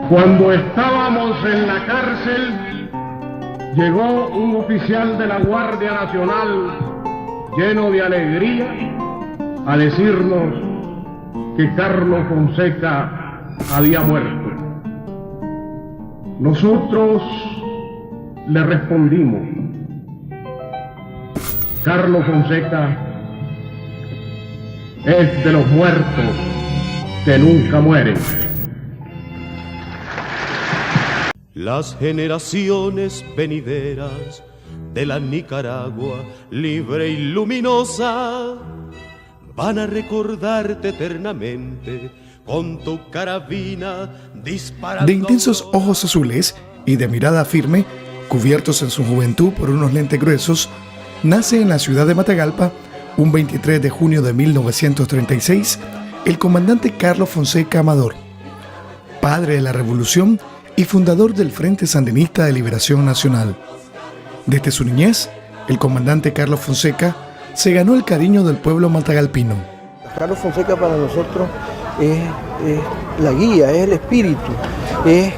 Cuando estábamos en la cárcel, llegó un oficial de la Guardia Nacional lleno de alegría a decirnos que Carlos Fonseca había muerto. Nosotros le respondimos: Carlos Fonseca es de los muertos que nunca mueren. Las generaciones venideras de la Nicaragua libre y luminosa van a recordarte eternamente con tu carabina disparando. De intensos ojos azules y de mirada firme, cubiertos en su juventud por unos lentes gruesos, nace en la ciudad de Matagalpa, un 23 de junio de 1936, el comandante Carlos Fonseca Amador, padre de la revolución y fundador del Frente Sandinista de Liberación Nacional. Desde su niñez, el comandante Carlos Fonseca se ganó el cariño del pueblo matagalpino. Carlos Fonseca para nosotros es la guía, es el espíritu, es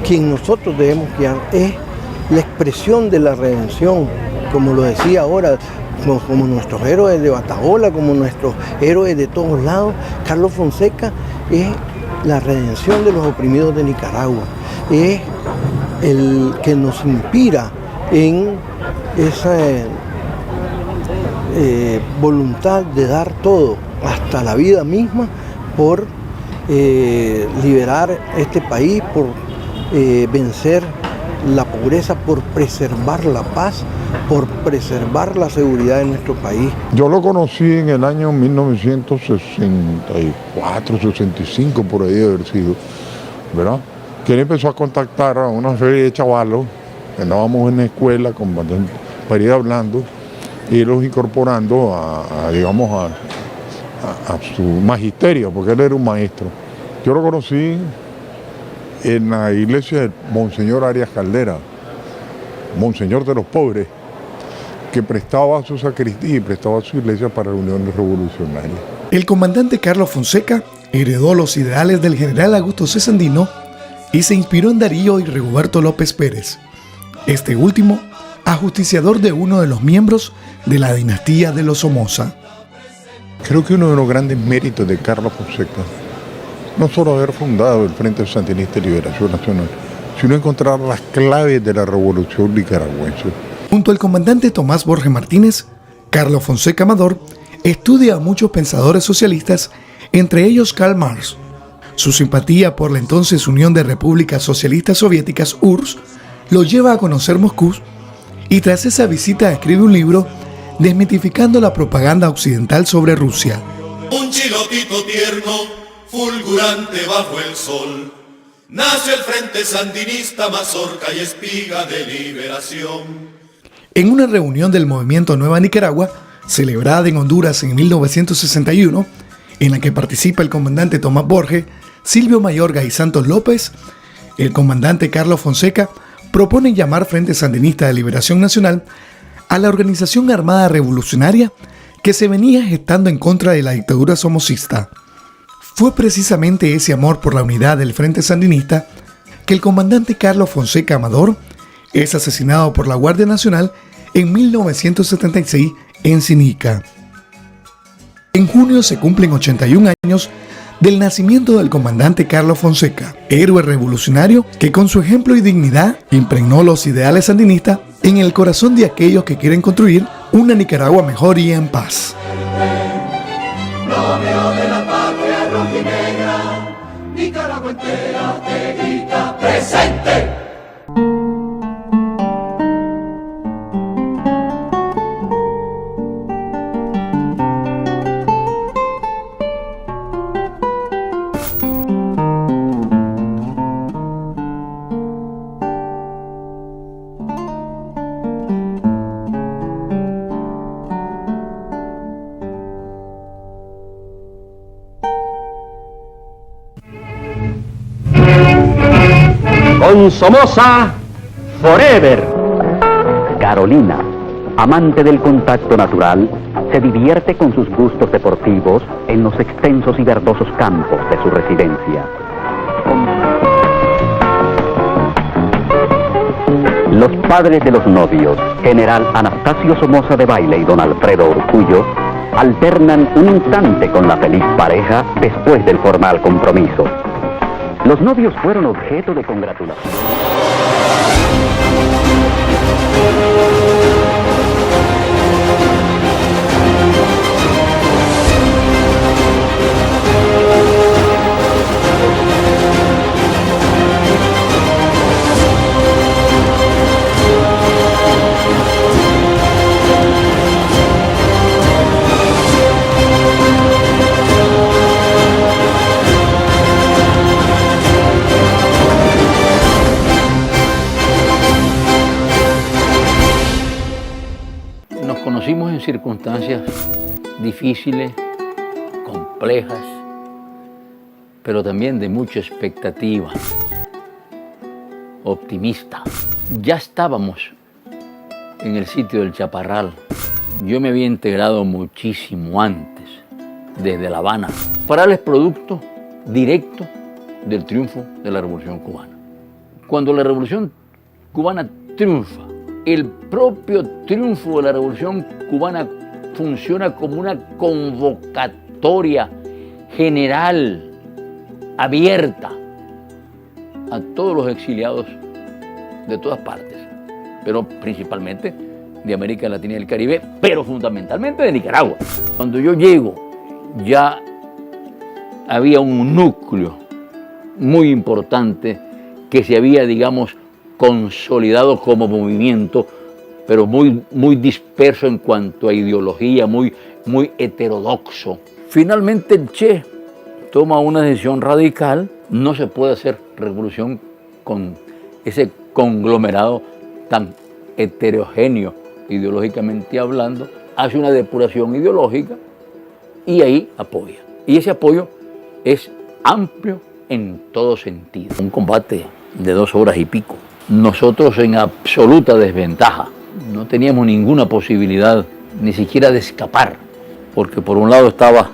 quien nosotros debemos guiar, es la expresión de la redención, como lo decía ahora, como nuestros héroes de Batahola, como nuestros héroes de todos lados. Carlos Fonseca es la redención de los oprimidos de Nicaragua, es el que nos inspira en esa voluntad de dar todo, hasta la vida misma, por liberar este país, por vencer la pobreza, por preservar la paz, por preservar la seguridad de nuestro país. Yo lo conocí en el año 1964, 65, por ahí de haber sido, ¿verdad? Que él empezó a contactar a una serie de chavalos que andábamos en la escuela para ir hablando y los incorporando a su magisterio, porque él era un maestro. Yo lo conocí en la iglesia del Monseñor Arias Caldera, Monseñor de los Pobres, que prestaba su sacristía y prestaba su iglesia para reuniones revolucionarias. El comandante Carlos Fonseca heredó los ideales del general Augusto C. Sandino y se inspiró en Darío y Rigoberto López Pérez, este último ajusticiador de uno de los miembros de la dinastía de los Somoza. Creo que uno de los grandes méritos de Carlos Fonseca no solo haber fundado el Frente Sandinista de Liberación Nacional, sino encontrar las claves de la revolución nicaragüense. Junto al comandante Tomás Borges Martínez, Carlos Fonseca Amador estudia a muchos pensadores socialistas, entre ellos Karl Marx. Su simpatía por la entonces Unión de Repúblicas Socialistas Soviéticas, URSS, lo lleva a conocer Moscú y tras esa visita escribe un libro desmitificando la propaganda occidental sobre Rusia. Un chilotito tierno, fulgurante bajo el sol, nació el Frente Sandinista, mazorca y espiga de liberación. En una reunión del movimiento Nueva Nicaragua, celebrada en Honduras en 1961, en la que participa el comandante Tomás Borges, Silvio Mayorga y Santos López, el comandante Carlos Fonseca propone llamar Frente Sandinista de Liberación Nacional a la organización armada revolucionaria que se venía gestando en contra de la dictadura somocista. Fue precisamente ese amor por la unidad del Frente Sandinista que el comandante Carlos Fonseca Amador es asesinado por la Guardia Nacional en 1976 en Sinica. En junio se cumplen 81 años del nacimiento del comandante Carlos Fonseca, héroe revolucionario que con su ejemplo y dignidad impregnó los ideales sandinistas en el corazón de aquellos que quieren construir una Nicaragua mejor y en paz. Romeo de la patria rojinegra, Nicaragua entera te grita presente. Con Somoza Forever. Carolina, amante del contacto natural, se divierte con sus gustos deportivos en los extensos y verdosos campos de su residencia. Los padres de los novios, general Anastasio Somoza de Baile y don Alfredo Urcullo, alternan un instante con la feliz pareja después del formal compromiso. Los novios fueron objeto de congratulación. Nos conocimos en circunstancias difíciles, complejas, pero también de mucha expectativa, optimista. Ya estábamos en el sitio del Chaparral. Yo me había integrado muchísimo antes, desde La Habana. Chaparral es producto directo del triunfo de la Revolución Cubana. Cuando la Revolución Cubana triunfa, el propio triunfo de la Revolución Cubana funciona como una convocatoria general, abierta a todos los exiliados de todas partes, pero principalmente de América Latina y el Caribe, pero fundamentalmente de Nicaragua. Cuando yo llego, ya había un núcleo muy importante que se había, digamos, consolidado como movimiento, pero muy disperso en cuanto a ideología, muy heterodoxo. Finalmente el Che toma una decisión radical. No se puede hacer revolución con ese conglomerado tan heterogéneo ideológicamente hablando. Hace una depuración ideológica y ahí apoya. Y ese apoyo es amplio en todo sentido. Un combate de 2 horas y pico. Nosotros en absoluta desventaja. No teníamos ninguna posibilidad ni siquiera de escapar, porque por un lado estaba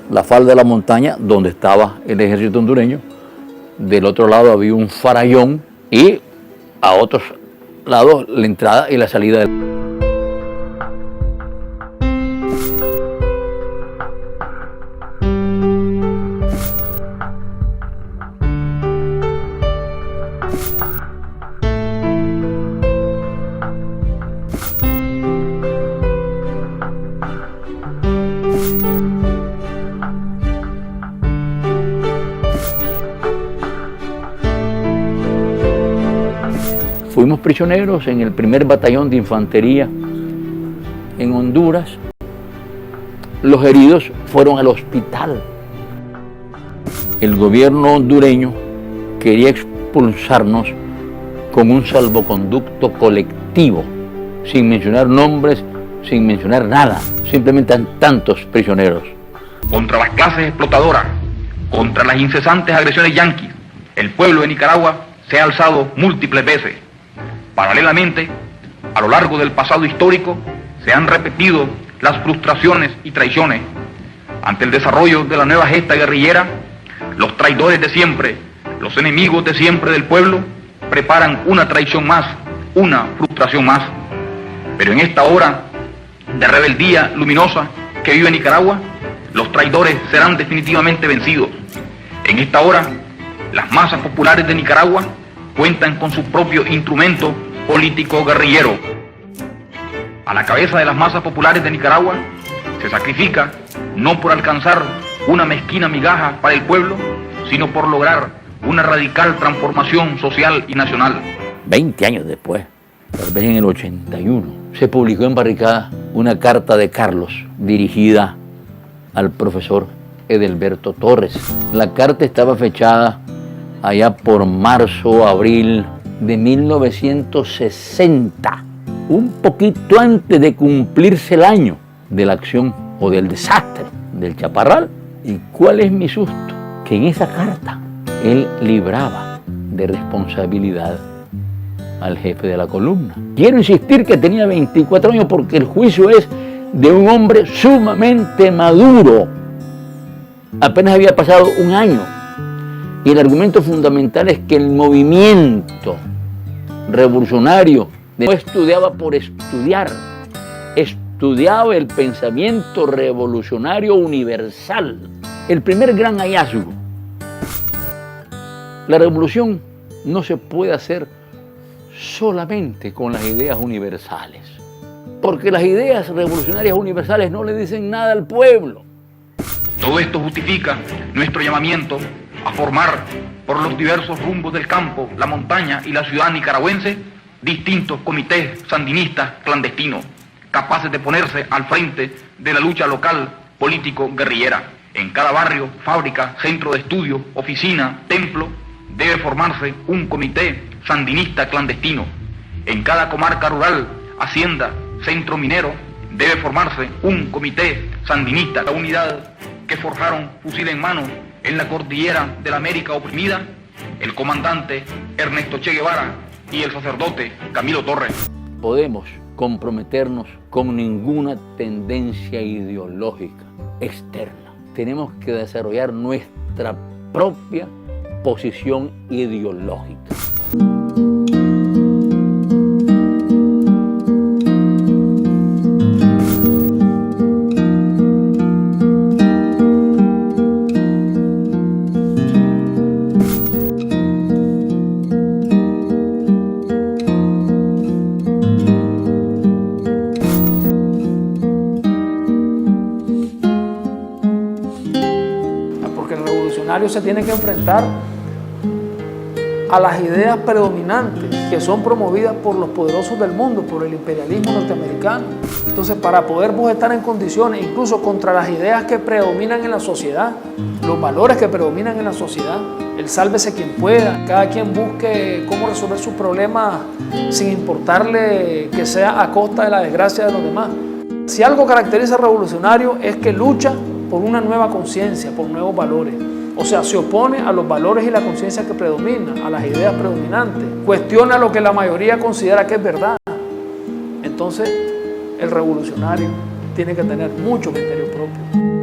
la falda de la montaña donde estaba el ejército hondureño, del otro lado había un farallón y a otros lados la entrada y la salida del... Fuimos prisioneros en el primer batallón de infantería en Honduras. Los heridos fueron al hospital. El gobierno hondureño quería expulsarnos con un salvoconducto colectivo, sin mencionar nombres, sin mencionar nada, simplemente tantos prisioneros. Contra las clases explotadoras, contra las incesantes agresiones yanquis, el pueblo de Nicaragua se ha alzado múltiples veces. Paralelamente, a lo largo del pasado histórico, se han repetido las frustraciones y traiciones. Ante el desarrollo de la nueva gesta guerrillera, los traidores de siempre, los enemigos de siempre del pueblo, preparan una traición más, una frustración más. Pero en esta hora de rebeldía luminosa que vive Nicaragua, los traidores serán definitivamente vencidos. En esta hora, las masas populares de Nicaragua cuentan con su propio instrumento político guerrillero. A la cabeza de las masas populares de Nicaragua se sacrifica no por alcanzar una mezquina migaja para el pueblo, sino por lograr una radical transformación social y nacional. 20 años después, tal vez en el 81, se publicó en Barricada una carta de Carlos dirigida al profesor Edelberto Torres. La carta estaba fechada allá por marzo, abril de 1960, un poquito antes de cumplirse el año de la acción o del desastre del Chaparral. ¿Y cuál es mi susto? Que en esa carta él libraba de responsabilidad al jefe de la columna. Quiero insistir que tenía 24 años porque el juicio es de un hombre sumamente maduro. Apenas había pasado un año. Y el argumento fundamental es que el movimiento revolucionario no estudiaba por estudiar, estudiaba el pensamiento revolucionario universal. El primer gran hallazgo. La revolución no se puede hacer solamente con las ideas universales, porque las ideas revolucionarias universales no le dicen nada al pueblo. Todo esto justifica nuestro llamamiento a formar por los diversos rumbos del campo, la montaña y la ciudad nicaragüense distintos comités sandinistas clandestinos, capaces de ponerse al frente de la lucha local político-guerrillera. En cada barrio, fábrica, centro de estudio, oficina, templo, debe formarse un comité sandinista clandestino. En cada comarca rural, hacienda, centro minero, debe formarse un comité sandinista. La unidad que forjaron fusil en mano en la cordillera de la América oprimida, el comandante Ernesto Che Guevara y el sacerdote Camilo Torres. Podemos comprometernos con ninguna tendencia ideológica externa. Tenemos que desarrollar nuestra propia posición ideológica. Se tiene que enfrentar a las ideas predominantes que son promovidas por los poderosos del mundo, por el imperialismo norteamericano. Entonces, para poder vos estar en condiciones, incluso contra las ideas que predominan en la sociedad, los valores que predominan en la sociedad, el sálvese quien pueda, cada quien busque cómo resolver sus problemas sin importarle que sea a costa de la desgracia de los demás. Si algo caracteriza al revolucionario es que lucha por una nueva conciencia, por nuevos valores. O sea, se opone a los valores y la conciencia que predomina, a las ideas predominantes. Cuestiona lo que la mayoría considera que es verdad. Entonces, el revolucionario tiene que tener mucho criterio propio.